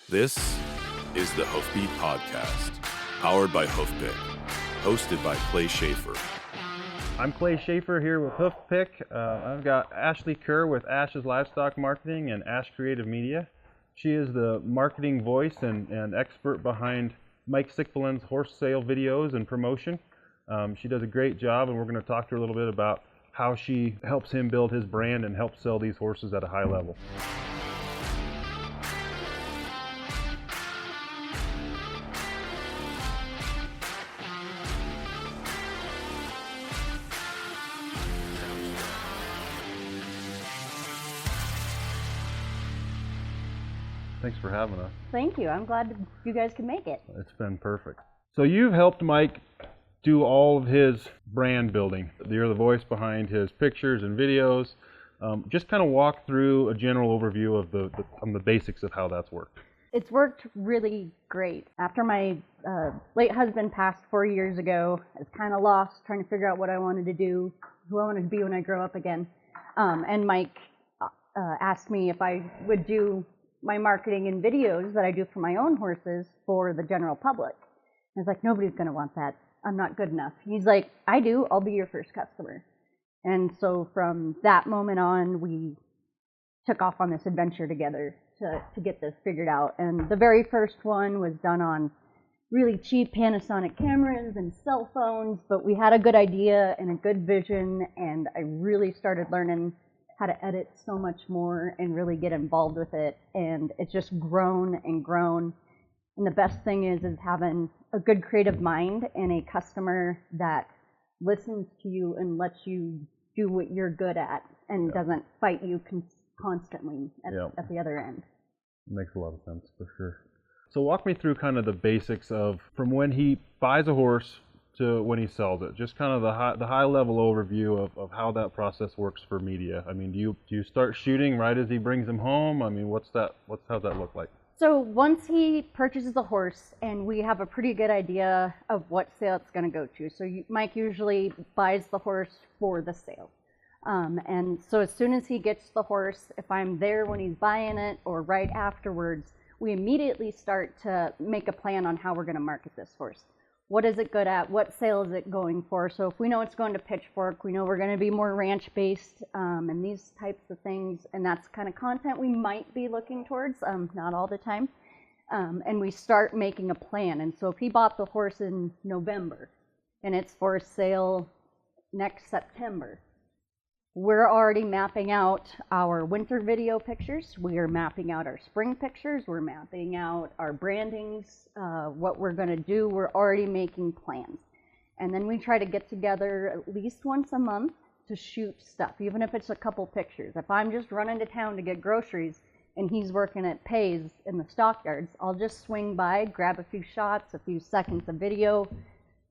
This is the Hoofbeat Podcast, powered by Hoofpick, hosted by Clay Schaefer. I'm Clay Schaefer here with Hoofpick. I've got Ashley Kerr with Ash's Livestock Marketing and Ash Creative Media. She is the marketing voice and expert behind Mike Sikveland's horse sale videos and promotion. She does a great job, and we're going to talk to her a little bit about how she helps him build his brand and help sell these horses at a high level. Thanks for having us. Thank you. I'm glad you guys could make it. It's been perfect. So you've helped Mike do all of his brand building. You're the voice behind his pictures and videos. Just kind of walk through a general overview of the basics of how that's worked. It's worked really great. After my late husband passed 4 years ago, I was kind of lost trying to figure out what I wanted to do, who I wanted to be when I grow up again. And Mike asked me if I would do my marketing and videos that I do for my own horses for the general public. I was like, nobody's going to want that. I'm not good enough. He's like, I do. I'll be your first customer. And so from that moment on, we took off on this adventure together to get this figured out. And the very first one was done on really cheap Panasonic cameras and cell phones, but we had a good idea and a good vision, and I really started learning how to edit so much more and really get involved with it. And it's just grown and grown. And the best thing is having a good creative mind and a customer that listens to you and lets you do what you're good at and doesn't fight you constantly at the other end. Makes a lot of sense, for sure. So walk me through kind of the basics of from when he buys a horse to when he sells it, just kind of the high level overview of how that process works for media. I mean, do you start shooting right as he brings him how's that look like? So once he purchases the horse, and we have a pretty good idea of what sale it's going to go to. So Mike usually buys the horse for the sale. And so as soon as he gets the horse, if I'm there when he's buying it or right afterwards, we immediately start to make a plan on how we're going to market this horse. What is it good at? What sale is it going for? So if we know it's going to Pitchfork, we know we're going to be more ranch-based and these types of things, and that's kind of content we might be looking towards, not all the time. And we start making a plan. And so if he bought the horse in November and it's for sale next September, we're already mapping out our winter video pictures. We are mapping out our spring pictures. We're mapping out our brandings, what we're going to do. We're already making plans. And then we try to get together at least once a month to shoot stuff, even if it's a couple pictures. If I'm just running to town to get groceries and he's working at Pay's in the stockyards, I'll just swing by, grab a few shots, a few seconds of video,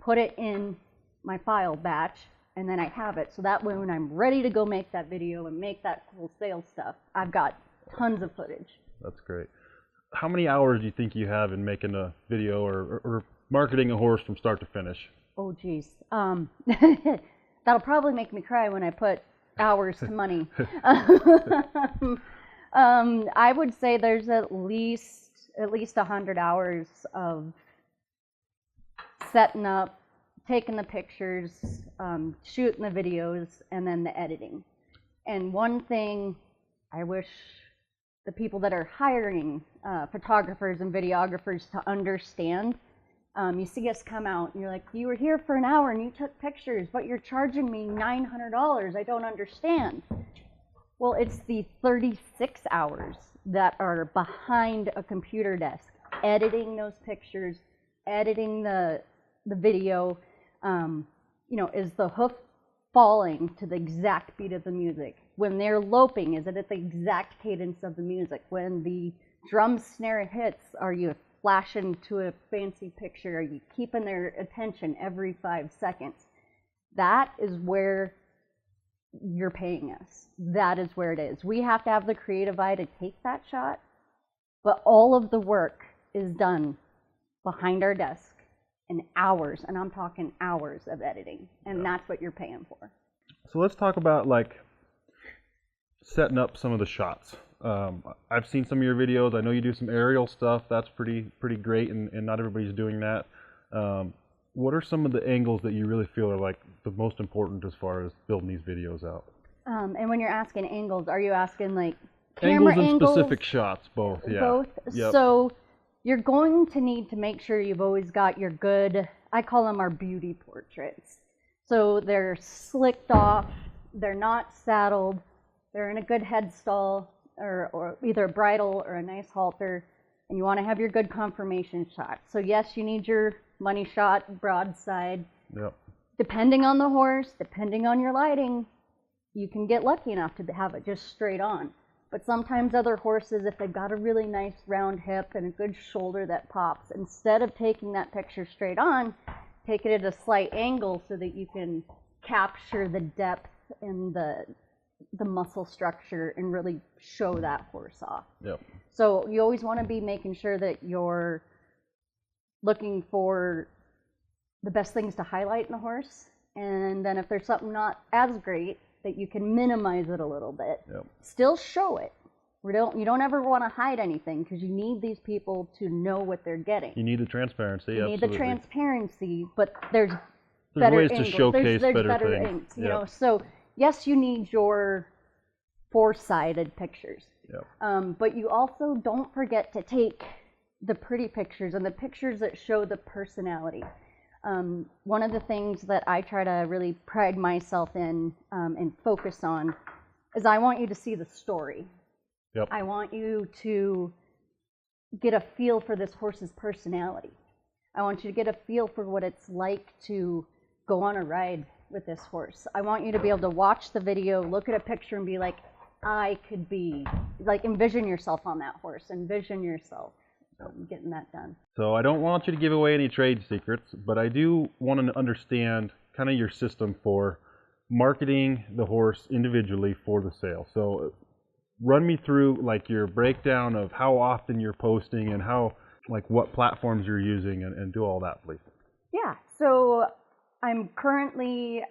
put it in my file batch, and then I have it. So that way when I'm ready to go make that video and make that cool sales stuff, I've got tons of footage. That's great. How many hours do you think you have in making a video or marketing a horse from start to finish? Oh, geez. That'll probably make me cry when I put hours to money. I would say there's at least 100 hours of setting up, taking the pictures, shooting the videos, and then the editing. And one thing I wish the people that are hiring photographers and videographers to understand, you see us come out and you're like, you were here for an hour and you took pictures, but you're charging me $900. I don't understand. Well, it's the 36 hours that are behind a computer desk, editing those pictures, editing the video. Is the hoof falling to the exact beat of the music? When they're loping, is it at the exact cadence of the music? When the drum snare hits, are you flashing to a fancy picture? Are you keeping their attention every 5 seconds? That is where you're paying us. That is where it is. We have to have the creative eye to take that shot, but all of the work is done behind our desk. And hours, and I'm talking hours of editing, and that's what you're paying for. So let's talk about like setting up some of the shots. I've seen some of your videos. I know you do some aerial stuff. That's pretty great, and not everybody's doing that. What are some of the angles that you really feel are like the most important as far as building these videos out? And when you're asking angles, are you asking like camera angles and angles? Specific shots, both. Yeah. Both. Yep. So you're going to need to make sure you've always got your good, I call them our beauty portraits. So they're slicked off, they're not saddled, they're in a good head stall, or either a bridle or a nice halter, and you want to have your good conformation shot. So yes, you need your money shot broadside. Yep. Depending on the horse, depending on your lighting, you can get lucky enough to have it just straight on. But sometimes other horses, if they've got a really nice round hip and a good shoulder that pops, instead of taking that picture straight on, take it at a slight angle so that you can capture the depth and the muscle structure and really show that horse off. Yep. So you always want to be making sure that you're looking for the best things to highlight in the horse, and then if there's something not as great, that you can minimize it a little bit. Yep. Still show it. You don't ever want to hide anything, because you need these people to know what they're getting. You need the transparency. You absolutely. need the transparency, but there's There's ways angles. to showcase there's better things. angles, you Yep. know. So yes, you need your four-sided pictures. Yep. But you also don't forget to take the pretty pictures and the pictures that show the personality. One of the things that I try to really pride myself in and focus on is I want you to see the story. Yep. I want you to get a feel for this horse's personality. I want you to get a feel for what it's like to go on a ride with this horse. I want you to be able to watch the video, look at a picture and be like, I could be, like, envision yourself on that horse, envision yourself getting that done. So I don't want you to give away any trade secrets, but I do want to understand kind of your system for marketing the horse individually for the sale. So run me through like your breakdown of how often you're posting and how, like, what platforms you're using, and do all that, please. Yeah, so I'm currently,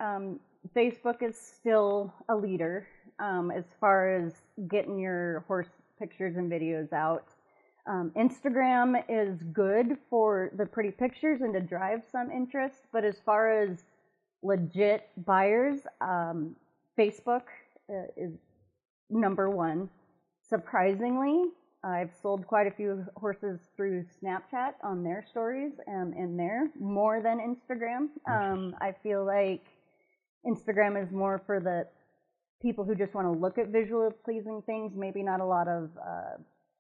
Facebook is still a leader as far as getting your horse pictures and videos out. Instagram is good for the pretty pictures and to drive some interest, but as far as legit buyers, Facebook is number one. Surprisingly, I've sold quite a few horses through Snapchat on their stories and in there, more than Instagram. I feel like Instagram is more for the people who just want to look at visually pleasing things, maybe not a lot of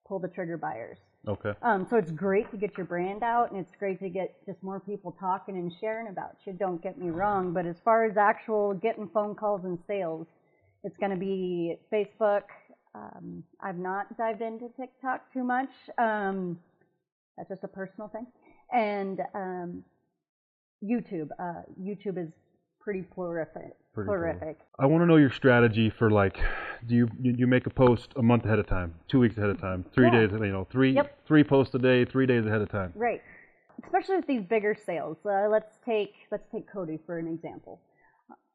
pull the trigger buyers. Okay. So it's great to get your brand out, and it's great to get just more people talking and sharing about you, don't get me wrong, but as far as actual getting phone calls and sales, it's going to be Facebook. I've not dived into TikTok too much. That's just a personal thing. And YouTube. YouTube is pretty prolific. Cool. I want to know your strategy for, like, do you make a post a month ahead of time, 2 weeks ahead of time, 3 days, three posts a day, 3 days ahead of time? Right. Especially with these bigger sales. Let's take Cody for an example.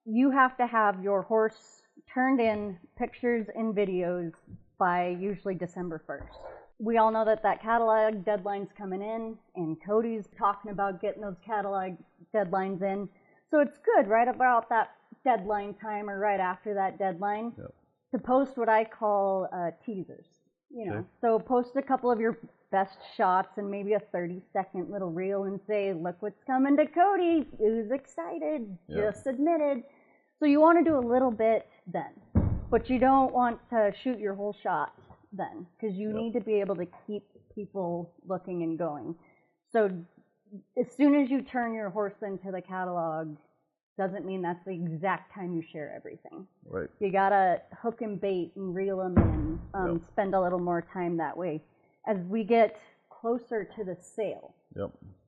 You have to have your horse turned in pictures and videos by usually December 1st. We all know that catalog deadline's coming in, and Cody's talking about getting those catalog deadlines in. So it's good right about that deadline time or right after that deadline to post what I call teasers. Okay. So post a couple of your best shots and maybe a 30-second little reel and say, look what's coming to Cody, who's excited, just admitted. So you want to do a little bit then, but you don't want to shoot your whole shot then, because you need to be able to keep people looking and going. So as soon as you turn your horse into the catalog, doesn't mean that's the exact time you share everything. Right. You gotta hook and bait and reel them in, spend a little more time that way. As we get closer to the sale,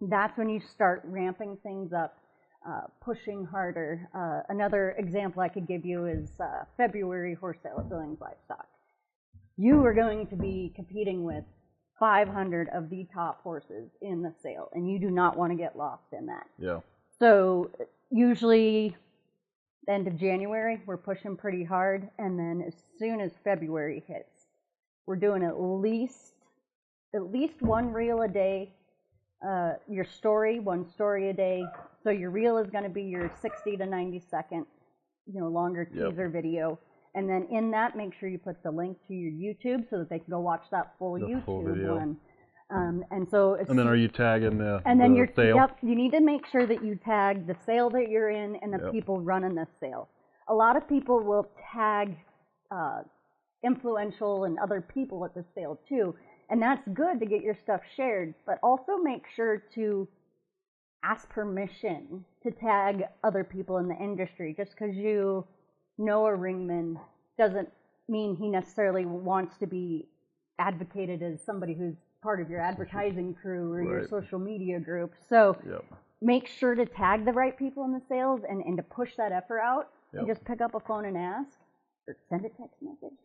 that's when you start ramping things up, pushing harder. Another example I could give you is February horse sale at Billings Livestock. You are going to be competing with 500 of the top horses in the sale, and you do not want to get lost in that. Yeah. So usually end of January, we're pushing pretty hard, and then as soon as February hits, We're doing at least one reel a day. Your story, one story a day. So your reel is going to be your 60 to 90 second, longer teaser video. And then in that, make sure you put the link to your YouTube so that they can go watch that full YouTube one. And then are you tagging the sale? Yep, you need to make sure that you tag the sale that you're in and the people running the sale. A lot of people will tag influential and other people at the sale too, and that's good to get your stuff shared, but also make sure to ask permission to tag other people in the industry. Just because you know a ringman doesn't mean he necessarily wants to be advocated as somebody who's part of your advertising crew or your social media group. So make sure to tag the right people in the sales and to push that effort out. And just pick up a phone and ask, or send a text message.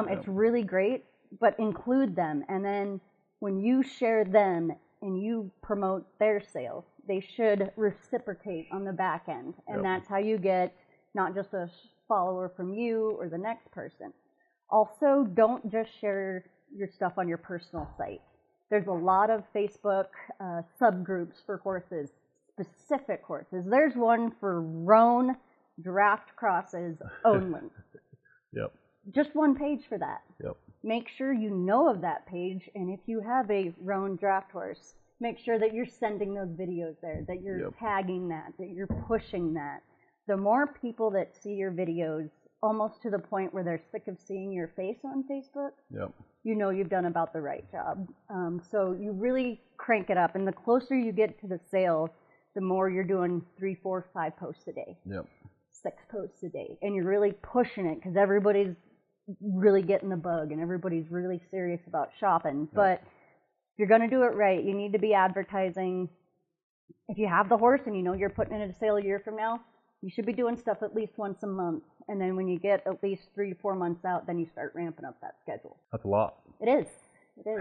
It's really great, but include them. And then when you share them and you promote their sale, they should reciprocate on the back end. And that's how you get not just a follower from you or the next person. Also, don't just share your stuff on your personal site. There's a lot of Facebook subgroups for horses, specific horses. There's one for roan draft crosses only. Just one page for that. Make sure you know of that page, and if you have a roan draft horse, make sure that you're sending those videos there, that you're tagging that you're pushing that. The more people that see your videos, almost to the point where they're sick of seeing your face on Facebook, you know you've done about the right job. So you really crank it up, and the closer you get to the sale, the more you're doing 3, 4, 5 posts a day. 6 posts a day, and you're really pushing it because everybody's really getting the bug and everybody's really serious about shopping. But if you're going to do it right, you need to be advertising. If you have the horse and you know you're putting it at a sale a year from now, you should be doing stuff at least once a month. And then when you get at least 3 to 4 months out, then you start ramping up that schedule. That's a lot. It is.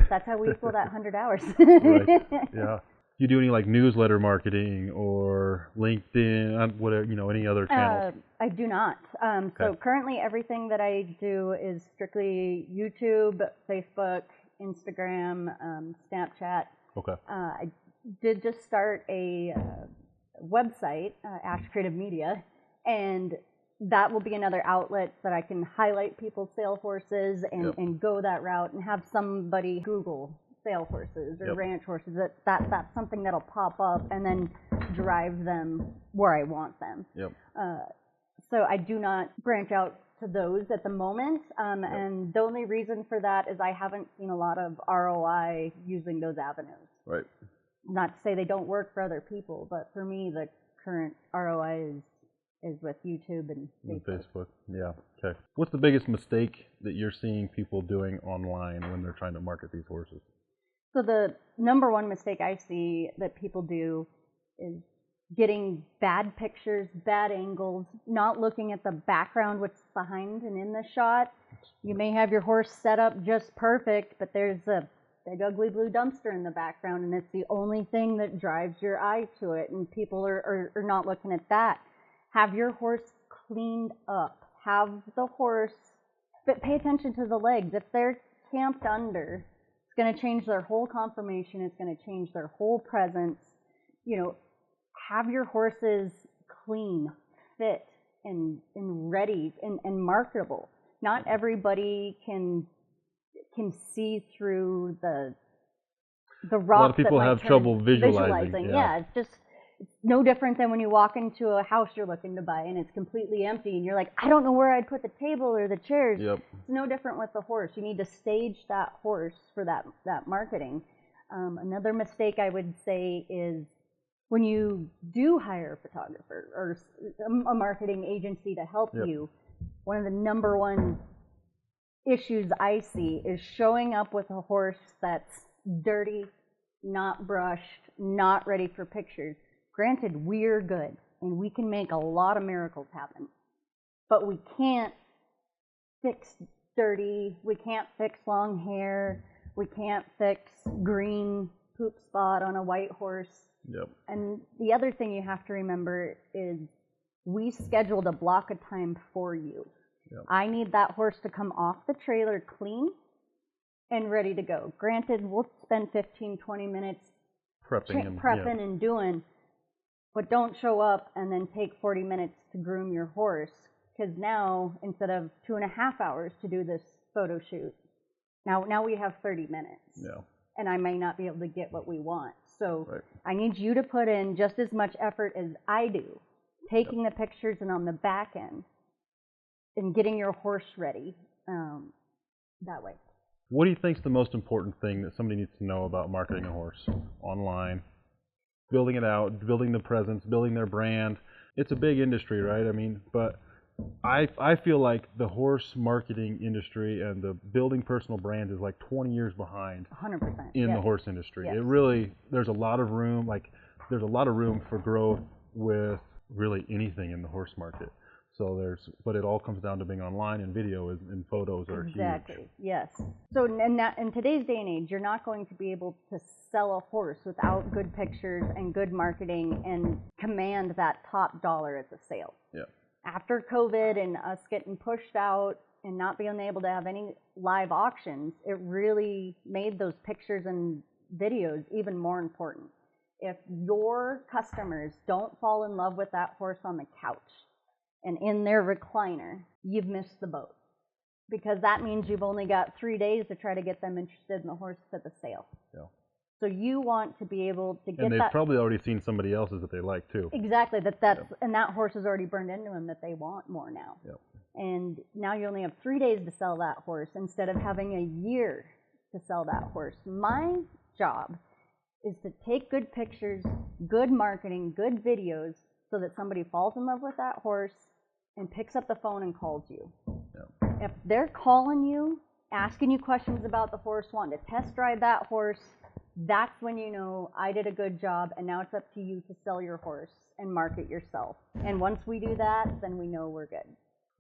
That's how we equal that 100 hours. Do you do any like newsletter marketing or LinkedIn, whatever, any other channels? I do not. So currently everything that I do is strictly YouTube, Facebook, Instagram, Snapchat. I did just start a website, Ash Creative Media, and that will be another outlet that I can highlight people's sale horses and go that route and have somebody Google sale horses or ranch horses. That's something that'll pop up and then drive them where I want them. So I do not branch out to those at the moment, and the only reason for that is I haven't seen a lot of ROI using those avenues. Not to say they don't work for other people, but for me the current ROI is with YouTube and Facebook. Okay. What's the biggest mistake that you're seeing people doing online when they're trying to market these horses? So the number one mistake I see that people do is getting bad pictures, bad angles, not looking at the background, what's behind and in the shot. You may have your horse set up just perfect, but there's a big ugly blue dumpster in the background, and it's the only thing that drives your eye to it, and people are not looking at that. Have your horse cleaned up. Have the horse, but pay attention to the legs. If they're camped under, it's going to change their whole conformation. It's going to change their whole presence. Have your horses clean, fit, and ready and marketable. Not everybody can see through the rock. A lot of people have trouble visualizing. It's no different than when you walk into a house you're looking to buy and it's completely empty and you're like, I don't know where I'd put the table or the chairs. It's no different with the horse. You need to stage that horse for that marketing. Another mistake I would say is when you do hire a photographer or a marketing agency to help you, one of the number one issues I see is showing up with a horse that's dirty, not brushed, not ready for pictures. Granted, we're good, and we can make a lot of miracles happen, but we can't fix dirty, we can't fix long hair, we can't fix green poop spot on a white horse. And the other thing you have to remember is we scheduled a block of time for you. I need that horse to come off the trailer clean, and ready to go. Granted, we'll spend 15, 20 minutes prepping and doing, but don't show up and then take 40 minutes to groom your horse, because now instead of 2.5 hours to do this photo shoot, now we have 30 minutes. Yeah. And I may not be able to get what we want. So Right. I need you to put in just as much effort as I do, taking the pictures and on the back end and getting your horse ready that way. What do you think is the most important thing that somebody needs to know about marketing a horse online? Building it out, building the presence, building their brand. It's a big industry, right? I mean, but I feel like the horse marketing industry and the building personal brand is like 20 years behind 100%. in the horse industry. Yes. It really, there's a lot of room, there's a lot of room for growth with really anything in the horse market. So but it all comes down to being online, and video and photos are Exactly. huge. Yes. So in today's day and age, you're not going to be able to sell a horse without good pictures and good marketing and command that top dollar at the sale. Yeah. After COVID and us getting pushed out and not being able to have any live auctions, it really made those pictures and videos even more important. If your customers don't fall in love with that horse on the couch and in their recliner, you've missed the boat, because that means you've only got 3 days to try to get them interested in the horse at the sale. Yeah. So you want to be able to get And they've that. probably already seen somebody else's that they like too. Exactly. And that horse has already burned into them that they want more now. Yep. And now you only have 3 days to sell that horse instead of having a year to sell that horse. My job is to take good pictures, good marketing, good videos, so that somebody falls in love with that horse and picks up the phone and calls you. Yep. If they're calling you, asking you questions about the horse, wanting to test drive that horse, that's when you know I did a good job, and now it's up to you to sell your horse and market yourself. And once we do that, then we know we're good.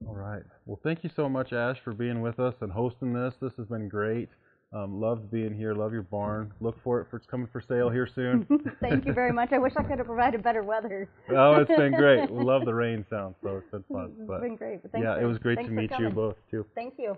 All right. Well, thank you so much, Ash, for being with us and hosting this. This has been great. Loved being here. Love your barn. Look for it. It's coming for sale here soon. Thank you very much. I wish I could have provided better weather. Oh, it's been great. We love the rain sound, so it's been fun. It's been great. But thanks it was great to meet you coming. both, too. Thank you.